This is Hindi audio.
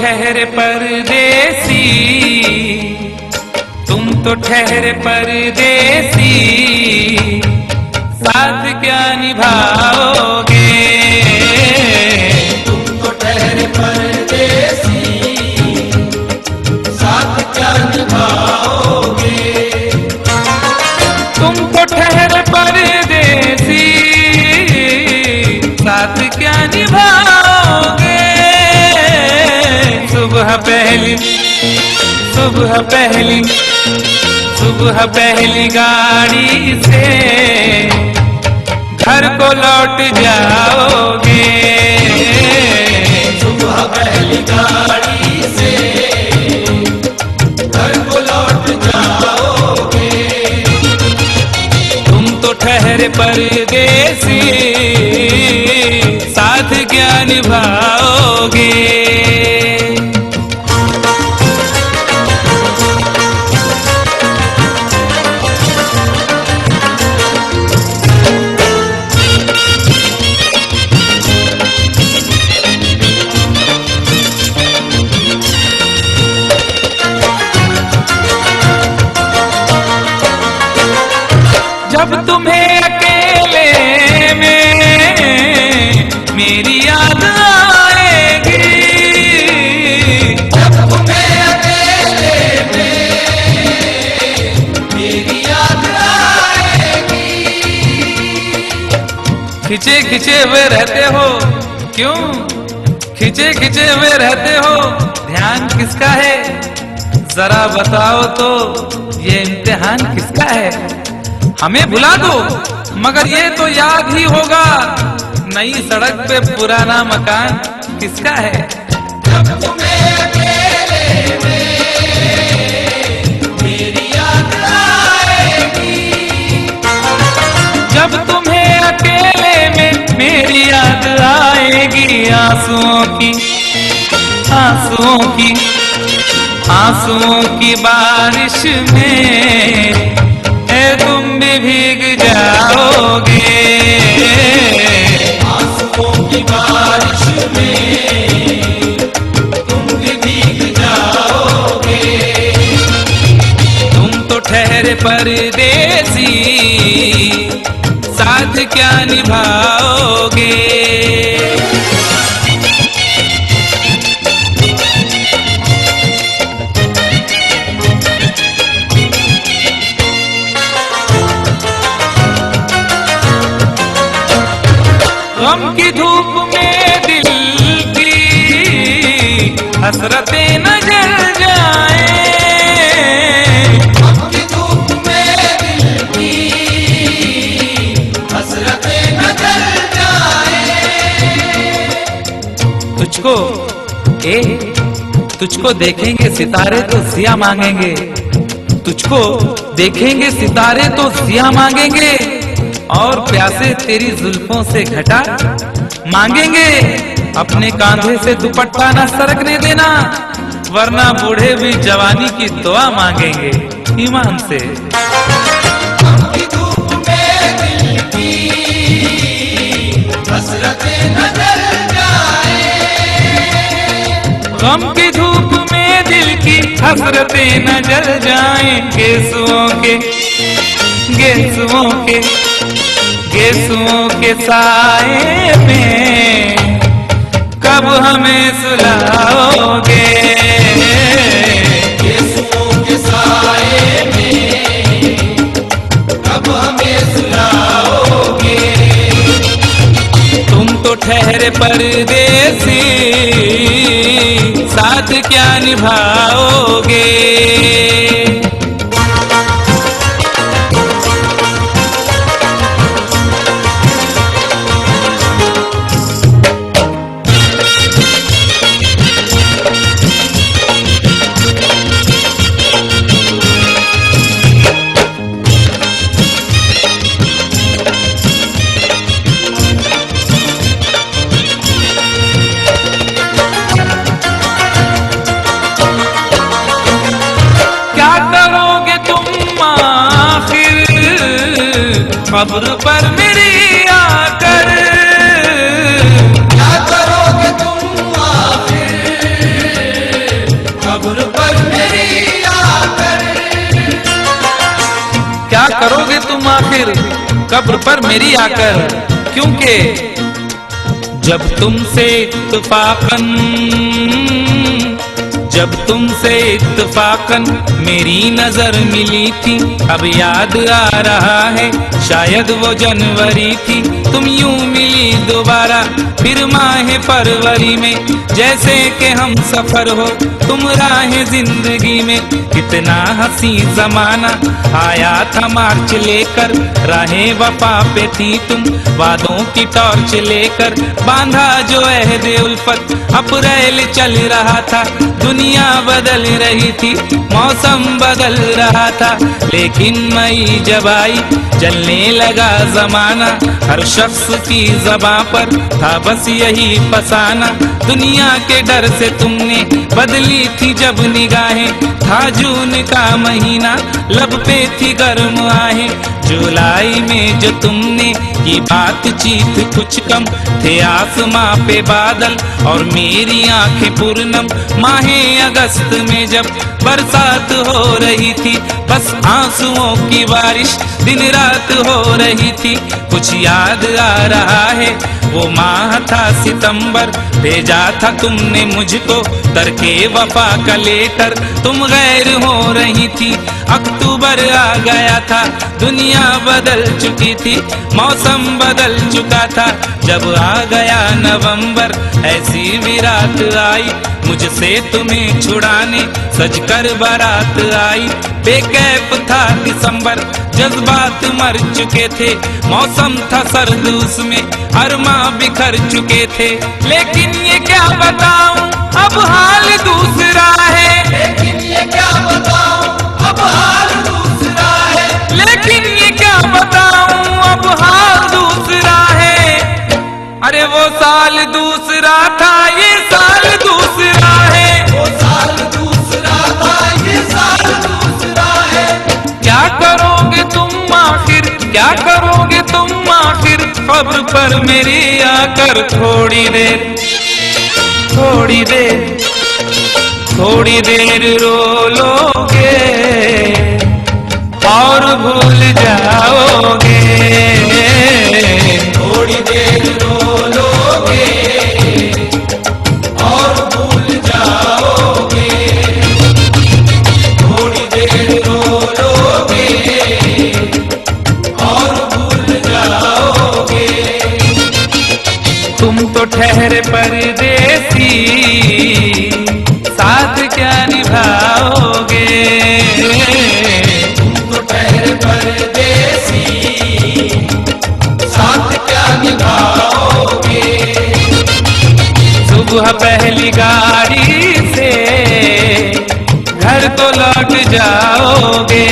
ठहरे परदेसी, तुम तो ठहरे परदेसी, साथ क्या निभाओगे? तुम तो ठहरे परदेसी, साथ क्या निभाओगे? तुम तो ठहरे परदेसी, साथ क्या निभाओगे? सुबह पहली सुबह पहली गाड़ी से घर को लौट जाओगे। सुबह पहली गाड़ी से घर को लौट जाओगे। तुम तो ठहरे परदेसी, साथ क्या निभाओगे? जब तुम्हें अकेले में मेरी याद आएगी, जब तुम्हें अकेले में मेरी याद आएगी। खिंचे खिंचे हुए रहते हो क्यों? खिंचे खिंचे हुए रहते हो, ध्यान किसका है? जरा बताओ तो, ये इम्तिहान किसका है? हमें भुला दो मगर ये तो याद ही होगा, नई सड़क पे पुराना मकान किसका है? जब तुम्हें अकेले में मेरी याद आएगी, जब तुम्हें अकेले में मेरी याद आएगी, आंसुओं की बारिश में तुम भी भीग जाओगे। आंसुओं की बारिश में तुम भी भीग जाओगे। तुम तो ठहरे परदेसी, साथ क्या निभाओगे? गम की धूप में दिल की हसरतें न जल जाए, गम की धूप में दिल की हसरतें न जल जाए। तुझको देखेंगे सितारे तो सिया मांगेंगे, तुझको देखेंगे सितारे तो सिया मांगेंगे, और प्यासे तेरी जुल्फों से घटा मांगेंगे। अपने कांधे से दुपट्टा न सरकने देना, वरना बूढ़े भी जवानी की दुआ मांगेंगे ईमान से। गम की धूप में दिल की हसरतें न जल जाए। गम की धूप में दिल की हसरतें न जल जाएं, गेसुओं के साए में कब हमें सुलाओगे? गेसुओं के साए में कब हमें सुलाओगे? तुम तो ठहरे परदेसी, साथ क्या निभाओगे? कब्र पर मेरी आकर क्या करोगे तुम आखिर तुम आखिर कब्र पर मेरी आकर, क्योंकि जब तुमसे इत्तफाकन मेरी नजर मिली थी, अब याद आ रहा है शायद वो जनवरी थी। तुम यूं मिली दोबारा फिर माह फरवरी में, जैसे कि हम सफर हो तुम राह जिंदगी में। कितना हंसी जमाना आया था मार्च लेकर, राहें वफा पे थी तुम वादों की टॉर्च लेकर। बांधा जो अहद उल्फत अप्रैल चल रहा था, दुनिया बदल रही थी, मौसम बदल रहा था। लेकिन मई जब आई चलने लगा जमाना, हर शख्स की ज़बां पर था बस यही फसाना। दुनिया के डर से तुमने बदली थी जब निगाहें, था जून का महीना लब पे थी गर्म आहें। जुलाई में जो तुमने की बातचीत कुछ कम थे आसमां पे बादल और मेरी आंखें पूर्णम। माहे अगस्त में जब बरसात हो रही थी, बस आंसुओं की बारिश दिन रात हो रही थी। कुछ याद आ रहा है वो माह था सितंबर, भेजा था तुमने मुझको तरके वफा का लेटर। तुम गैर हो रही थी, अक्टूबर आ गया था, दुनिया बदल चुकी थी, मौसम बदल चुका था। जब आ गया नवंबर ऐसी भी रात आई, मुझसे तुम्हें छुड़ाने सजकर बारात आई। बेकैफ था दिसंबर, जज्बात मर चुके थे, मौसम था सर्द उसमें अरमा बिखर चुके थे। लेकिन ये क्या बताऊं अब हाल दूसरा है, लेकिन ये क्या बताऊं अब हाल दूसरा है। लेकिन ये क्या बताऊं अब हाल दूसरा है। अरे वो साल दूसरा था ये साल दूसरा है, वो साल दूसरा था ये साल दूसरा है। क्या करोगे तुम आखिर, क्या करोगे तुम आखिर खबर पर मेरी आकर। थोड़ी देर थोड़ी देर थोड़ी देर रो लोगे और भूल जाओगे। थोड़ी देर रो लोगे और भूल जाओगे। थोड़ी देर रो लोगे और भूल जाओगे। तुम तो ठहरे परदेसी, साथ क्या निभाओगे। तुम तो ठहरे परदेसी, साथ क्या निभाओगे। सुबह पहली गाड़ी से घर को लौट जाओगे।